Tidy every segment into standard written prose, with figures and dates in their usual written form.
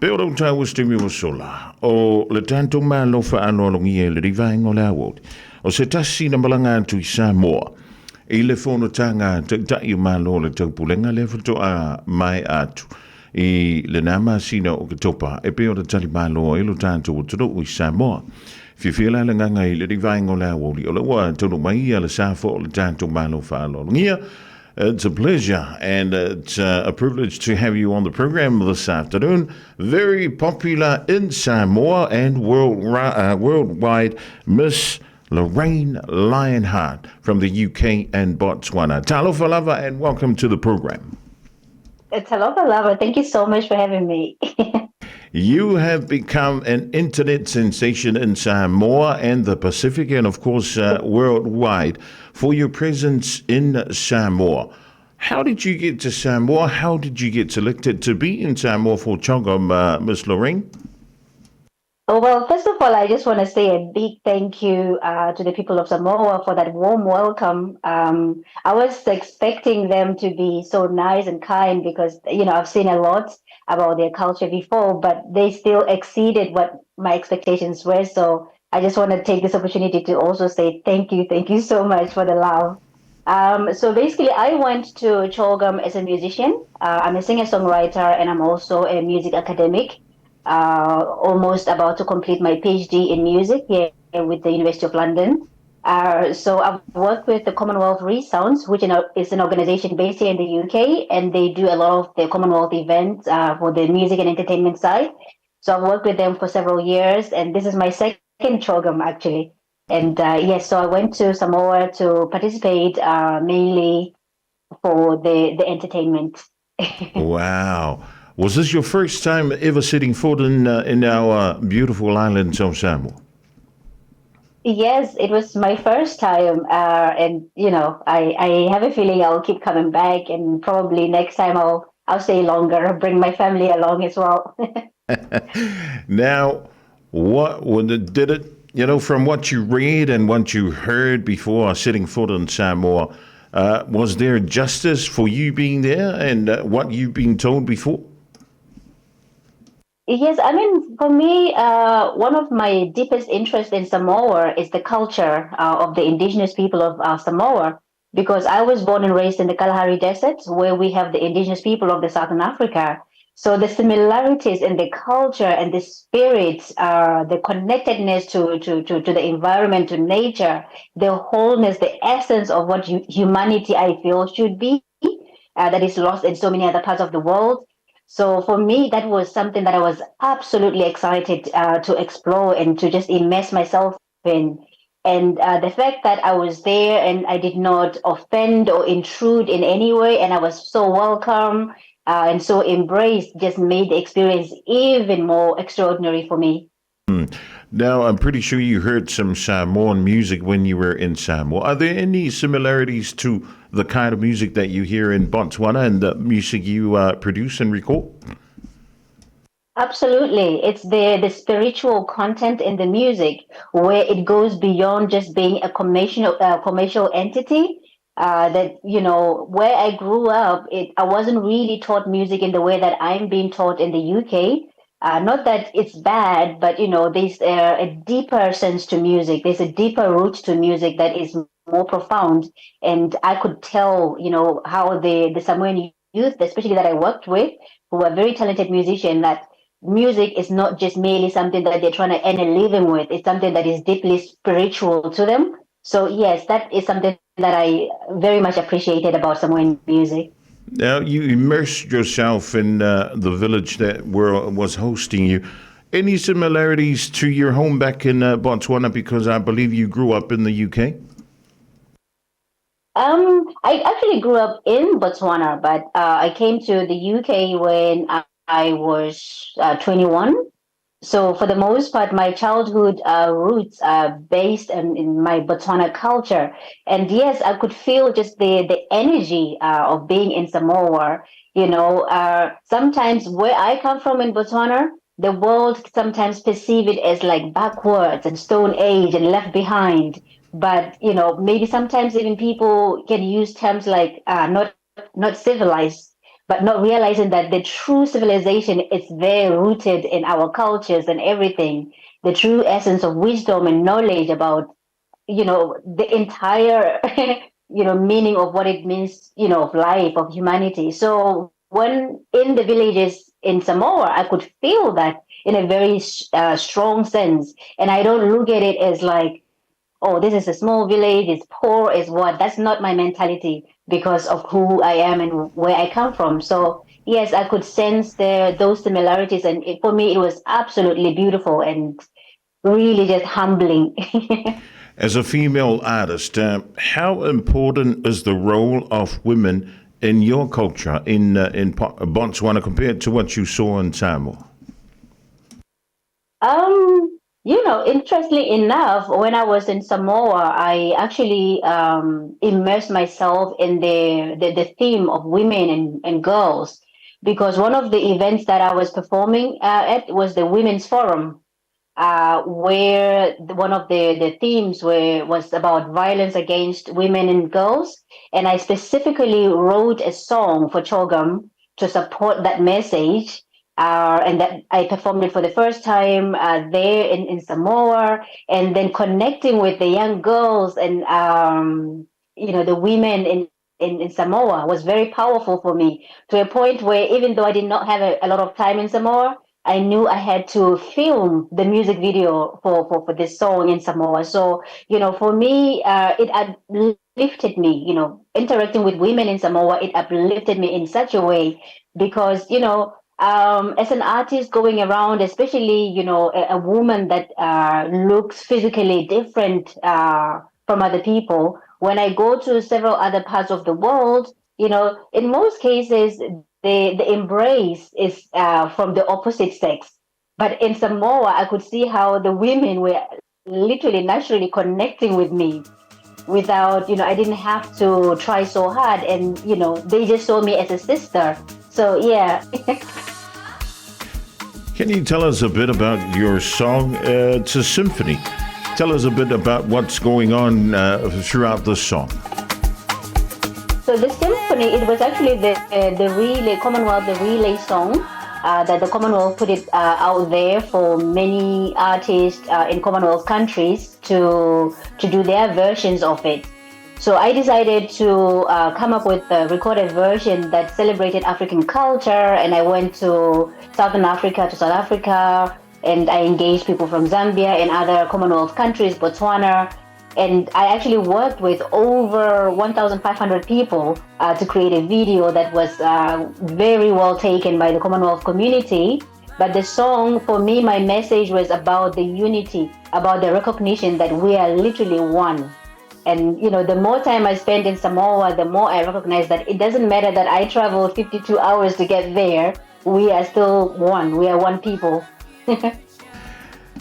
Pero tau stimulus sola o le tanto malo fa anolongi e le rivainga o le Aoauli. O se tasi na malanga atu I Samoa. I le fono tanga tai malo le taupulenga le foto a mai atu. I le nama sina o ke topa e peo le tali malo e lo tanto o toro I Samoa. Fifila le nganga I le rivainga o le Aoauli. O le wa tono mai le safo o le tanto malo fa anolongia. It's a pleasure and it's a privilege to have you on the program this afternoon. Very popular in Samoa and worldwide, Miss Lorraine Lionheart from the UK and Botswana. Talofa lava and welcome to the program. Talofa lava, thank you so much for having me. You have become an internet sensation in Samoa and the Pacific and, of course, worldwide for your presence in Samoa. How did you get to Samoa? How did you get selected to be in Samoa for Chogam, Miss Lorraine? Oh, well, first of all, I just want to say a big thank you to the people of Samoa for that warm welcome. I was expecting them to be so nice and kind because, I've seen a lot about their culture before, but they still exceeded what my expectations were. So I just want to take this opportunity to also say thank you so much for the love. So basically, I went to Chogam as a musician. I'm a singer-songwriter and I'm also a music academic. Almost about to complete my PhD in music here with the University of London. So I've worked with the Commonwealth Resounds, which is an organization based here in the UK, and they do a lot of the Commonwealth events for the music and entertainment side. So I've worked with them for several years, and this is my second program actually. And yes, so I went to Samoa to participate mainly for the entertainment. Wow. Was this your first time ever setting foot in our beautiful island of Samoa? Yes, it was my first time, and I have a feeling I'll keep coming back, and probably next time I'll stay longer, bring my family along as well. Now, did it? From what you read and what you heard before setting foot in Samoa, was there justice for you being there and what you've been told before? Yes, I mean, for me, one of my deepest interests in Samoa is the culture of the indigenous people of Samoa, because I was born and raised in the Kalahari Desert, where we have the indigenous people of the Southern Africa. So the similarities in the culture and the spirit, the connectedness to the environment, to nature, the wholeness, the essence of what humanity, I feel, should be, that is lost in so many other parts of the world. So for me, that was something that I was absolutely excited to explore and to just immerse myself in. And the fact that I was there and I did not offend or intrude in any way, and I was so welcome and so embraced, just made the experience even more extraordinary for me. Now, I'm pretty sure you heard some Samoan music when you were in Samoa. Are there any similarities to the kind of music that you hear in Botswana and the music you produce and record? Absolutely. It's the spiritual content in the music where it goes beyond just being a commercial entity. Where I grew up, I wasn't really taught music in the way that I'm being taught in the UK. Not that it's bad, but there's a deeper sense to music. There's a deeper root to music that is more profound. And I could tell, how the Samoan youth, especially that I worked with, who are very talented musicians, that music is not just merely something that they're trying to earn a living with. It's something that is deeply spiritual to them. So yes, that is something that I very much appreciated about Samoan music. Now, you immersed yourself in the village that was hosting you. Any similarities to your home back in Botswana? Because I believe you grew up in the UK. I actually grew up in Botswana, but I came to the UK when I was 21. So for the most part, my childhood roots are based in my Botswana culture. And yes, I could feel just the energy of being in Samoa. Sometimes where I come from in Botswana, the world sometimes perceive it as like backwards and stone age and left behind. But, maybe sometimes even people can use terms like not civilized. but not realizing that the true civilization is there rooted in our cultures and everything. The true essence of wisdom and knowledge about, the entire, meaning of what it means, of life, of humanity. So when in the villages in Samoa, I could feel that in a very strong sense. And I don't look at it as like, oh, this is a small village, it's poor, is what. That's not my mentality because of who I am and where I come from. So yes, I could sense those similarities, and for me, it was absolutely beautiful and really just humbling. As a female artist, how important is the role of women in your culture Botswana compared to what you saw in Samoa? Interestingly enough, when I was in Samoa, I actually immersed myself in the theme of women and girls, because one of the events that I was performing at was the Women's Forum, where one of the themes was about violence against women and girls. And I specifically wrote a song for Chogam to support that message. And that I performed it for the first time there in Samoa, and then connecting with the young girls and the women in Samoa was very powerful for me, to a point where even though I did not have a lot of time in Samoa, I knew I had to film the music video for this song in Samoa. So, for me, it uplifted me, interacting with women in Samoa, it uplifted me in such a way because, as an artist going around, especially, a woman that looks physically different from other people, when I go to several other parts of the world, in most cases, the embrace is from the opposite sex. But in Samoa, I could see how the women were literally naturally connecting with me without, I didn't have to try so hard. And, they just saw me as a sister. So, yeah. Can you tell us a bit about your song? It's a symphony. Tell us a bit about what's going on throughout the song. So the symphony, it was actually the relay Commonwealth, the relay song that the Commonwealth put it out there for many artists in Commonwealth countries to do their versions of it. So I decided to come up with a recorded version that celebrated African culture, and I went to Southern Africa, to South Africa, and I engaged people from Zambia and other Commonwealth countries, Botswana, and I actually worked with over 1,500 people to create a video that was very well taken by the Commonwealth community. But the song, for me, my message was about the unity, about the recognition that we are literally one. And, the more time I spend in Samoa, the more I recognize that it doesn't matter that I traveled 52 hours to get there. We are still one. We are one people.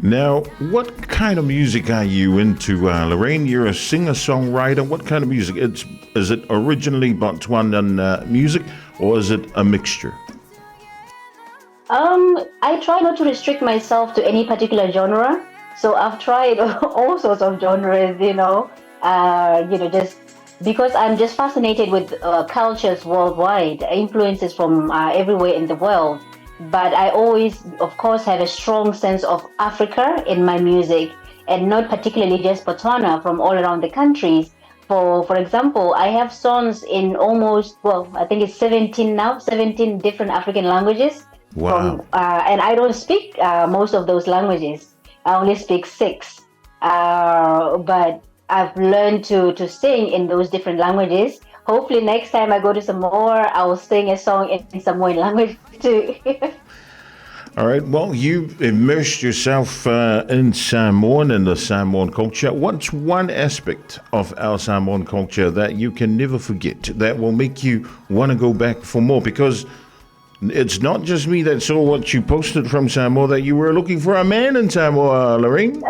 Now, what kind of music are you into, Lorraine? You're a singer-songwriter. What kind of music? Is it originally Botswanan music, or is it a mixture? I try not to restrict myself to any particular genre. So I've tried all sorts of genres, just because I'm just fascinated with cultures worldwide, influences from everywhere in the world. But I always, of course, have a strong sense of Africa in my music, and not particularly just Botswana, from all around the countries. For example, I have songs in almost, I think it's 17 now, 17 different African languages. Wow. And I don't speak most of those languages. I only speak 6. But I've learned to sing in those different languages. Hopefully next time I go to Samoa, I will sing a song in Samoan language too. All right. Well, you've immersed yourself in Samoan and the Samoan culture. What's one aspect of our Samoan culture that you can never forget, that will make you want to go back for more? Because it's not just me that saw what you posted from Samoa, that you were looking for a man in Samoa, Lorraine.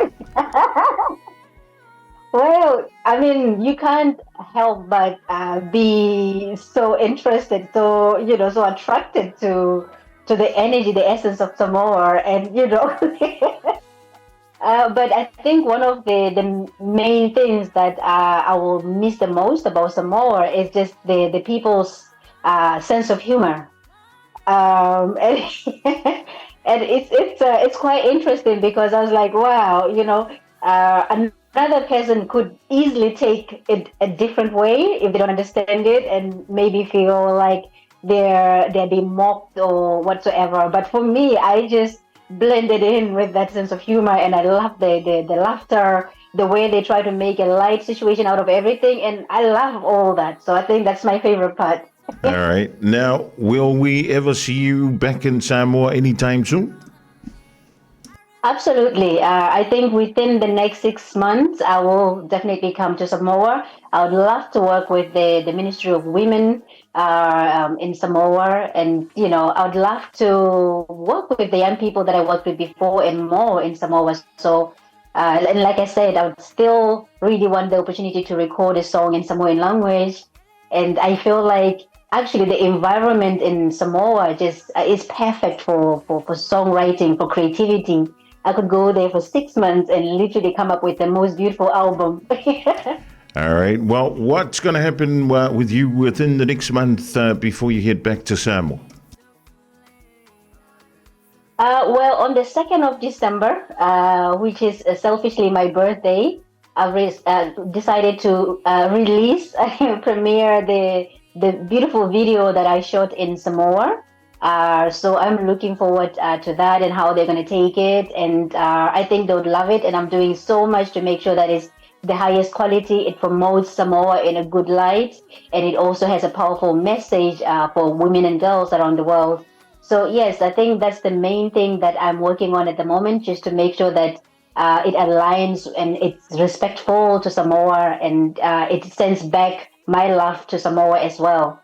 Well, I mean, you can't help but be so interested, so attracted to the energy, the essence of Samoa, and but I think one of the main things that I will miss the most about Samoa is just the people's sense of humor. And and it's quite interesting because I was like, wow, another person could easily take it a different way if they don't understand it and maybe feel like they're being mocked or whatsoever. But for me, I just blended in with that sense of humor, and I love the laughter, the way they try to make a light situation out of everything, and I love all that. So I think that's my favorite part. All right. Now, will we ever see you back in Samoa anytime soon? Absolutely. I think within the next 6 months, I will definitely come to Samoa. I would love to work with the Ministry of Women in Samoa. And, I would love to work with the young people that I worked with before and more in Samoa. So, and like I said, I would still really want the opportunity to record a song in Samoan language. And I feel like actually the environment in Samoa just is perfect for songwriting, for creativity. I could go there for 6 months and literally come up with the most beautiful album. All right. Well, what's going to happen with you within the next month before you head back to Samoa? Well, on the 2nd of December, which is selfishly my birthday, I've decided to release, premiere the beautiful video that I shot in Samoa. So I'm looking forward to that and how they're going to take it. And I think they would love it. And I'm doing so much to make sure that it's the highest quality. It promotes Samoa in a good light. And it also has a powerful message for women and girls around the world. So yes, I think that's the main thing that I'm working on at the moment, just to make sure that it aligns and it's respectful to Samoa, and it sends back my love to Samoa as well.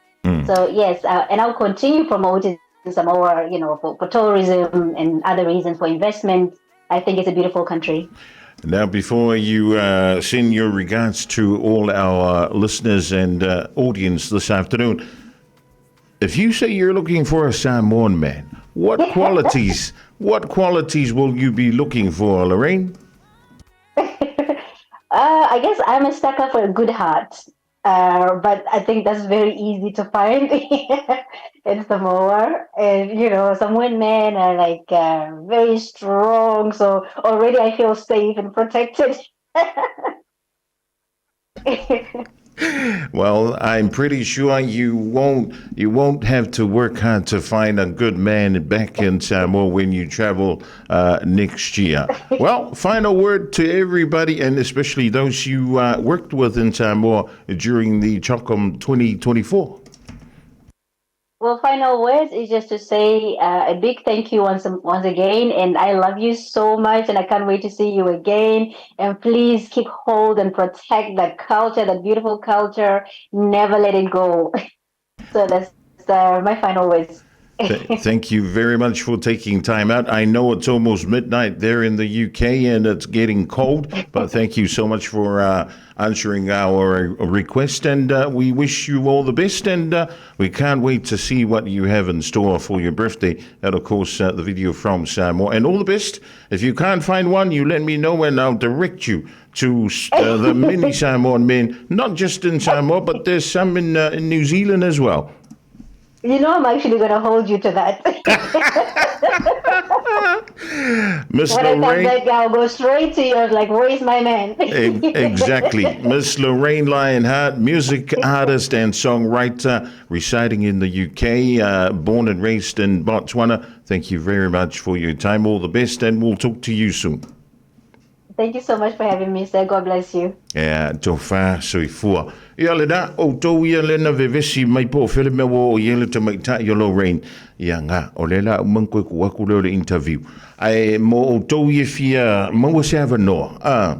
So yes, and I'll continue promoting Samoa, for tourism and other reasons, for investment. I think it's a beautiful country. Now, before you send your regards to all our listeners and audience this afternoon, if you say you're looking for a Samoan man, what qualities will you be looking for, Lorraine? I guess I'm a sucker for a good heart. But I think that's very easy to find in Samoa. And, Samoan men are like very strong. So already I feel safe and protected. Well, I'm pretty sure you won't have to work hard to find a good man back in Samoa when you travel next year. Well, final word to everybody, and especially those you worked with in Samoa during the Chokom 2024. Well, final words is just to say a big thank you once again, and I love you so much, and I can't wait to see you again. And please keep hold and protect that culture, that beautiful culture. Never let it go. So that's my final words. Thank you very much for taking time out. I know it's almost midnight there in the UK and it's getting cold, but thank you so much for answering our request, and we wish you all the best, and we can't wait to see what you have in store for your birthday, and of course the video from Samoa, and all the best. If you can't find one, you let me know and I'll direct you to the many Samoan men, not just in Samoa, but there's some in New Zealand as well. I'm actually going to hold you to that. Miss When Lorraine, I come back, I'll go straight to you. Like, where's my man? Exactly. Miss Lorraine Lionheart, music artist and songwriter residing in the UK, born and raised in Botswana. Thank you very much for your time. All the best, and we'll talk to you soon. Thank you so much for having me, sir. God bless you. Yeah, tofa soifua. Ia le da o tau ia le na vevesi mai po fele me wo ia le te mai ta ia Lorraine. Ia nga o le la mangko ku aku le interview. Ai mo o tau ia fia mo se ava no.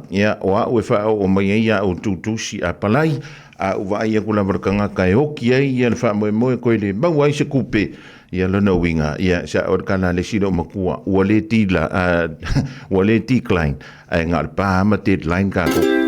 Ia o fa o mai ia o tutusi a palai. O va ia ku la markanga kai o ki ia le fa mo ko le ba wai se kupe. Ia lana winga, ia sa o kana le sino makua, wale ti la, wale ti klein, ai ngal pa ma te line ka ko.